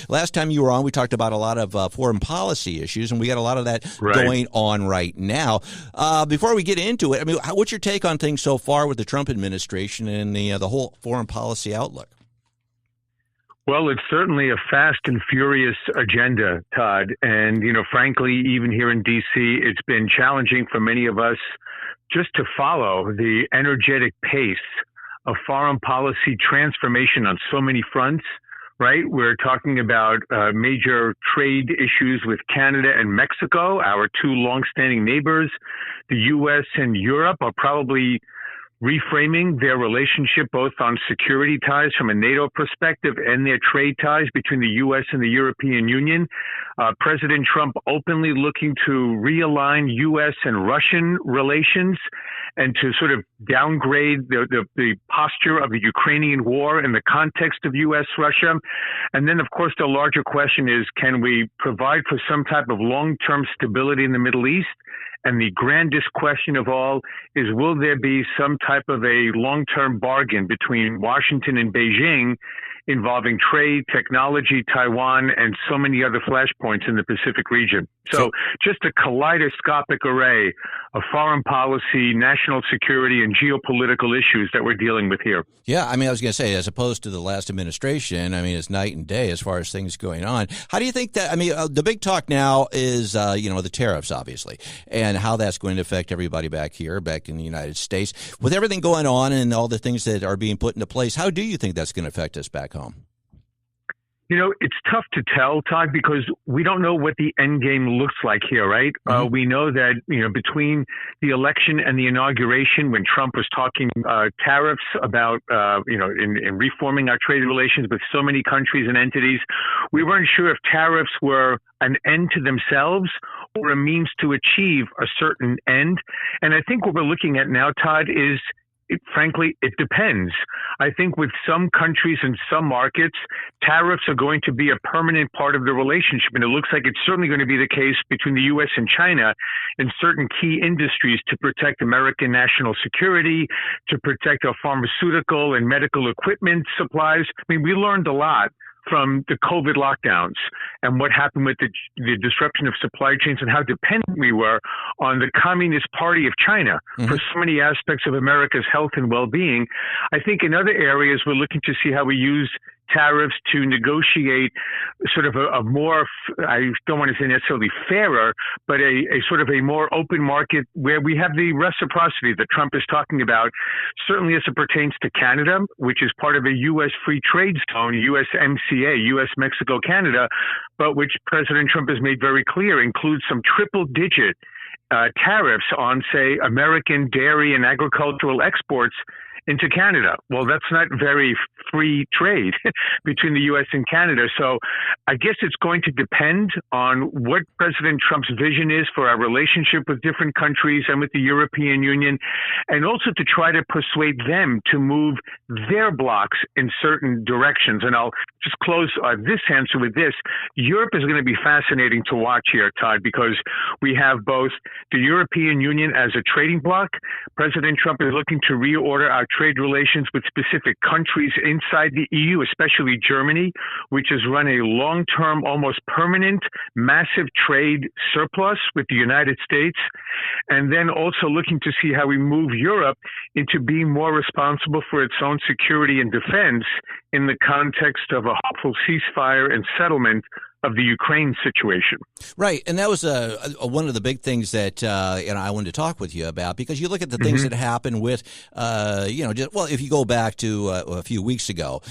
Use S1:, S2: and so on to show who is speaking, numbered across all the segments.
S1: last time you were on, we talked about a lot of foreign policy issues, and we got a lot of that going on right now. Before we get into it, I mean, what's your take on things so far with the Trump administration and the whole foreign policy outlook?
S2: Well, it's certainly a fast and furious agenda, Todd. And, frankly, even here in D.C., it's been challenging for many of us just to follow the energetic pace of foreign policy transformation on so many fronts, right? We're talking about major trade issues with Canada and Mexico, our two longstanding neighbors. The U.S. and Europe are probably reframing their relationship both on security ties from a NATO perspective and their trade ties between the U.S. and the European Union. President Trump openly looking to realign U.S. and Russian relations and to sort of downgrade the posture of the Ukrainian war in the context of U.S.-Russia. And then, of course, the larger question is, can we provide for some type of long-term stability in the Middle East? And the grandest question of all is, will there be some type of a long-term bargain between Washington and Beijing involving trade, technology, Taiwan, and so many other flashpoints in the Pacific region? So just a kaleidoscopic array of foreign policy, national security, and geopolitical issues that we're dealing with here.
S1: Yeah, I mean, I was going to say, as opposed to the last administration, I mean, it's night and day as far as things going on. How do you think that, I mean, the big talk now is, the tariffs, obviously, and how that's going to affect everybody back in the United States. With everything going on and all the things that are being put into place, how do you think that's going to affect us back home?
S2: It's tough to tell, Todd, because we don't know what the end game looks like here, right? Mm-hmm. We know that, between the election and the inauguration, when Trump was talking tariffs about, in reforming our trade relations with so many countries and entities, we weren't sure if tariffs were an end to themselves or a means to achieve a certain end. And I think what we're looking at now, Todd, is frankly, it depends. I think with some countries and some markets, tariffs are going to be a permanent part of the relationship. And it looks like it's certainly going to be the case between the U.S. and China in certain key industries to protect American national security, to protect our pharmaceutical and medical equipment supplies. I mean, we learned a lot from the COVID lockdowns and what happened with the disruption of supply chains and how dependent we were on the Communist Party of China for so many aspects of America's health and well-being. I think in other areas, we're looking to see how we use tariffs to negotiate sort of a more, I don't want to say necessarily fairer, but a sort of a more open market where we have the reciprocity that Trump is talking about, certainly as it pertains to Canada, which is part of a U.S. free trade zone, USMCA, U.S.-Mexico-Canada, but which President Trump has made very clear includes some triple-digit tariffs on, say, American dairy and agricultural exports into Canada. Well, that's not very free trade between the U.S. and Canada. So I guess it's going to depend on what President Trump's vision is for our relationship with different countries and with the European Union, and also to try to persuade them to move their blocks in certain directions. And I'll just close this answer with this. Europe is going to be fascinating to watch here, Todd, because we have both the European Union as a trading bloc. President Trump is looking to reorder our trade relations with specific countries inside the EU, especially Germany, which has run a long-term, almost permanent, massive trade surplus with the United States. And then also looking to see how we move Europe into being more responsible for its own security and defense in the context of a hopeful ceasefire and settlement of the Ukraine situation.
S1: Right. And that was one of the big things that I wanted to talk with you about, because you look at the things that happened with, if you go back to a few weeks ago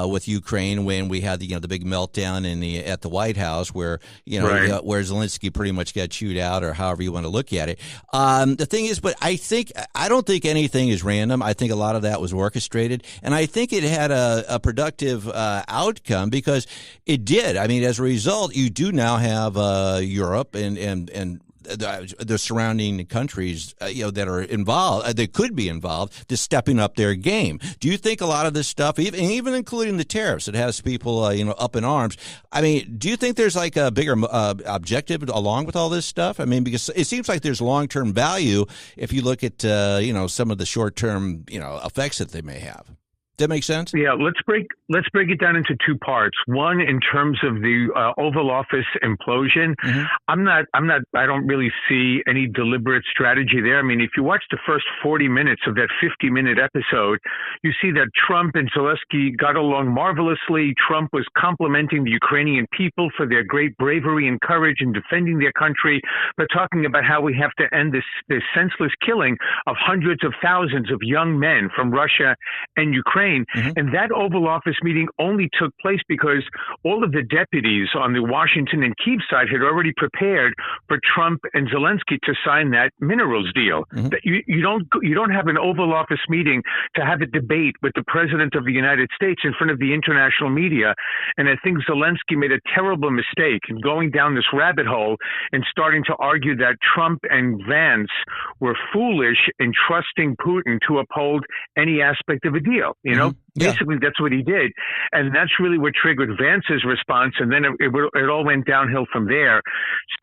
S1: with Ukraine, when we had the big meltdown at the White House where, where Zelensky pretty much got chewed out, or however you want to look at it. The thing is, but I don't think anything is random. I think a lot of that was orchestrated, and I think it had a productive outcome, because it did. I mean, as a result, you do now have Europe and the surrounding countries, that are involved, they could be involved, to stepping up their game. Do you think a lot of this stuff, even including the tariffs, that has people, up in arms? I mean, do you think there's like a bigger objective along with all this stuff? I mean, because it seems like there's long-term value if you look at, some of the short-term, effects that they may have. That makes sense?
S2: Yeah, let's break it down into two parts. One, in terms of the Oval Office implosion, I don't really see any deliberate strategy there. I mean, if you watch the first 40 minutes of that 50-minute episode, you see that Trump and Zelensky got along marvelously. Trump was complimenting the Ukrainian people for their great bravery and courage in defending their country, but talking about how we have to end this senseless killing of hundreds of thousands of young men from Russia and Ukraine. And that Oval Office meeting only took place because all of the deputies on the Washington and Kyiv side had already prepared for Trump and Zelensky to sign that minerals deal. That you don't have an Oval Office meeting to have a debate with the President of the United States in front of the international media. And I think Zelensky made a terrible mistake in going down this rabbit hole and starting to argue that Trump and Vance were foolish in trusting Putin to uphold any aspect of a deal. Basically, that's what he did. And that's really what triggered Vance's response. And then it all went downhill from there.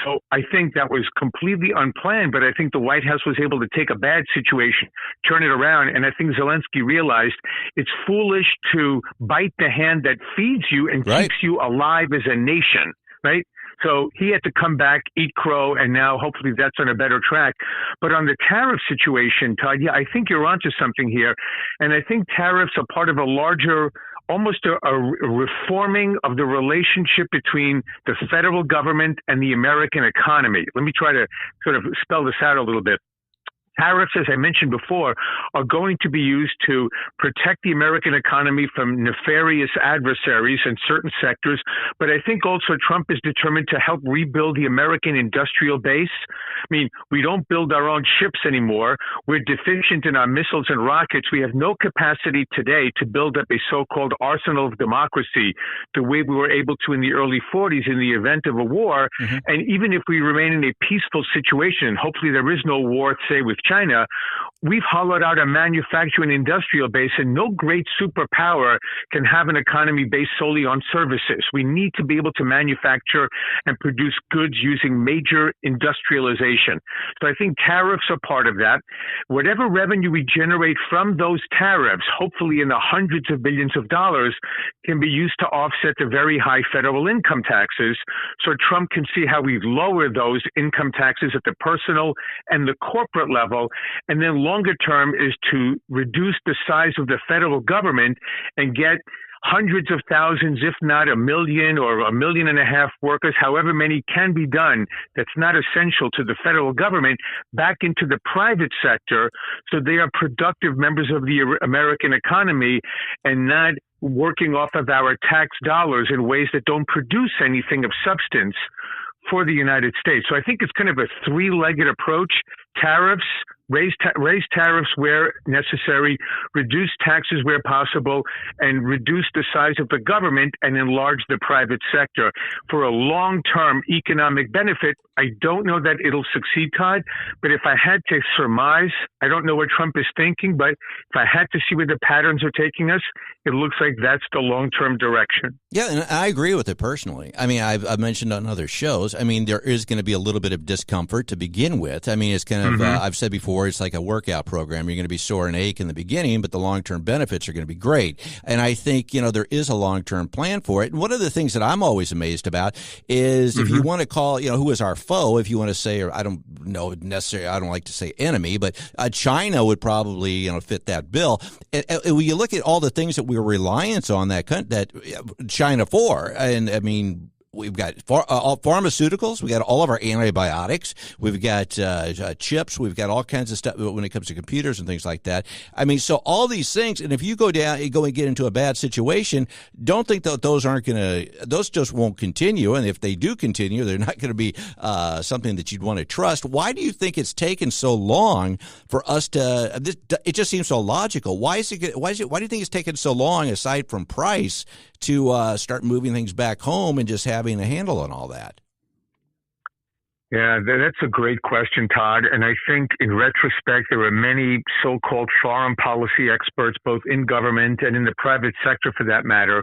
S2: So I think that was completely unplanned. But I think the White House was able to take a bad situation, turn it around. And I think Zelensky realized it's foolish to bite the hand that feeds you and keeps you alive as a nation, right? So he had to come back, eat crow, and now hopefully that's on a better track. But on the tariff situation, Todd, yeah, I think you're onto something here. And I think tariffs are part of a larger, almost a reforming of the relationship between the federal government and the American economy. Let me try to sort of spell this out a little bit. Tariffs, as I mentioned before, are going to be used to protect the American economy from nefarious adversaries in certain sectors. But I think also Trump is determined to help rebuild the American industrial base. I mean, we don't build our own ships anymore. We're deficient in our missiles and rockets. We have no capacity today to build up a so-called arsenal of democracy the way we were able to in the early 40s in the event of a war. And even if we remain in a peaceful situation, and hopefully there is no war, say, with China, we've hollowed out a manufacturing industrial base, and no great superpower can have an economy based solely on services. We need to be able to manufacture and produce goods using major industrialization. So I think tariffs are part of that. Whatever revenue we generate from those tariffs, hopefully in the hundreds of billions of dollars, can be used to offset the very high federal income taxes. So Trump can see how we've lowered those income taxes at the personal and the corporate level. And then longer term is to reduce the size of the federal government and get hundreds of thousands, if not 1 million or 1.5 million workers, however many can be done, that's not essential to the federal government, back into the private sector so they are productive members of the American economy and not working off of our tax dollars in ways that don't produce anything of substance for the United States. So I think it's kind of a three-legged approach: tariffs, raise tariffs where necessary, reduce taxes where possible, and reduce the size of the government and enlarge the private sector for a long-term economic benefit. I don't know that it'll succeed, Todd, but if I had to surmise, I don't know what Trump is thinking, but if I had to see where the patterns are taking us, it looks like that's the long-term direction.
S1: Yeah, and I agree with it personally. I mean, I've mentioned on other shows, I mean, there is going to be a little bit of discomfort to begin with. I mean, it's kind of, I've said before, it's like a workout program. You're going to be sore and ache in the beginning, but the long-term benefits are going to be great. And I think, there is a long-term plan for it. And one of the things that I'm always amazed about is if you want to call, who is our foe, if you want to say, or I don't know necessarily, I don't like to say enemy, but China would probably, fit that bill. And when you look at all the things that we're reliant on that China for, and I mean, we've got pharmaceuticals. We got all of our antibiotics. We've got chips. We've got all kinds of stuff when it comes to computers and things like that. I mean, so all these things. And if you go and get into a bad situation, don't think that those just won't continue. And if they do continue, they're not going to be something that you'd want to trust. Why do you think it's taken so long for us to? It just seems so logical. Why do you think it's taken so long, aside from price, to start moving things back home and just having a handle on all that?
S2: Yeah, that's a great question, Todd. And I think in retrospect, there are many so-called foreign policy experts, both in government and in the private sector for that matter,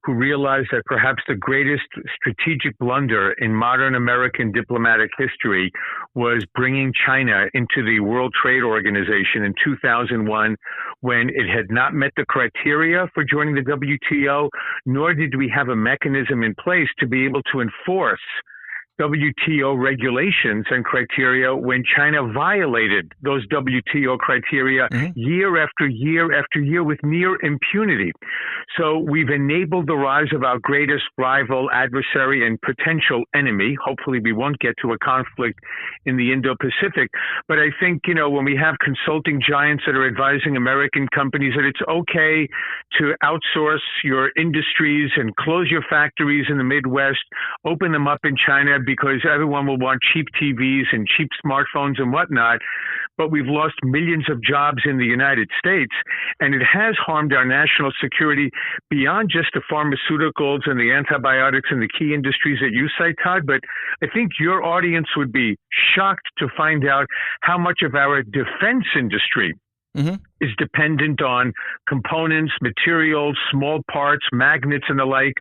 S2: who realized that perhaps the greatest strategic blunder in modern American diplomatic history was bringing China into the World Trade Organization in 2001, when it had not met the criteria for joining the WTO, nor did we have a mechanism in place to be able to enforce WTO regulations and criteria when China violated those WTO criteria year after year after year with near impunity. So we've enabled the rise of our greatest rival, adversary, and potential enemy. Hopefully we won't get to a conflict in the Indo-Pacific. But I think, when we have consulting giants that are advising American companies that it's okay to outsource your industries and close your factories in the Midwest, open them up in China, because everyone will want cheap TVs and cheap smartphones and whatnot. But we've lost millions of jobs in the United States, and it has harmed our national security beyond just the pharmaceuticals and the antibiotics and the key industries that you cite, Todd. But I think your audience would be shocked to find out how much of our defense industry is dependent on components, materials, small parts, magnets, and the like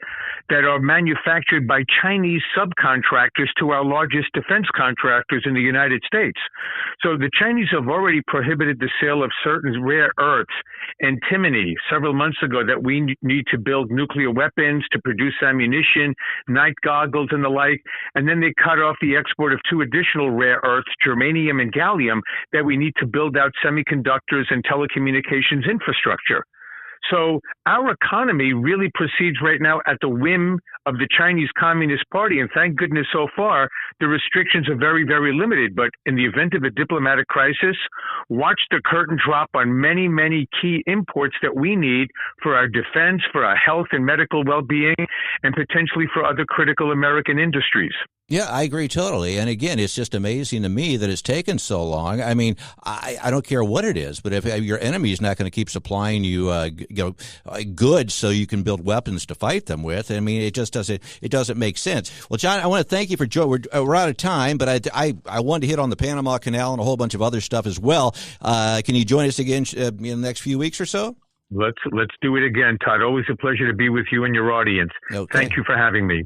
S2: that are manufactured by Chinese subcontractors to our largest defense contractors in the United States. So the Chinese have already prohibited the sale of certain rare earths, antimony, several months ago, that we need to build nuclear weapons, to produce ammunition, night goggles, and the like. And then they cut off the export of two additional rare earths, germanium and gallium, that we need to build out semiconductors and telecommunications infrastructure. So our economy really proceeds right now at the whim of the Chinese Communist Party. And thank goodness so far, the restrictions are very, very limited. But in the event of a diplomatic crisis, watch the curtain drop on many, many key imports that we need for our defense, for our health and medical well-being, and potentially for other critical American industries.
S1: Yeah, I agree totally. And again, it's just amazing to me that it's taken so long. I mean, I don't care what it is, but if your enemy is not going to keep supplying you, goods so you can build weapons to fight them with, I mean, it doesn't make sense. Well, John, I want to thank you for joining. We're out of time, but I wanted to hit on the Panama Canal and a whole bunch of other stuff as well. Can you join us again in the next few weeks or so?
S2: Let's do it again, Todd. Always a pleasure to be with you and your audience.
S1: Okay.
S2: Thank you for having me.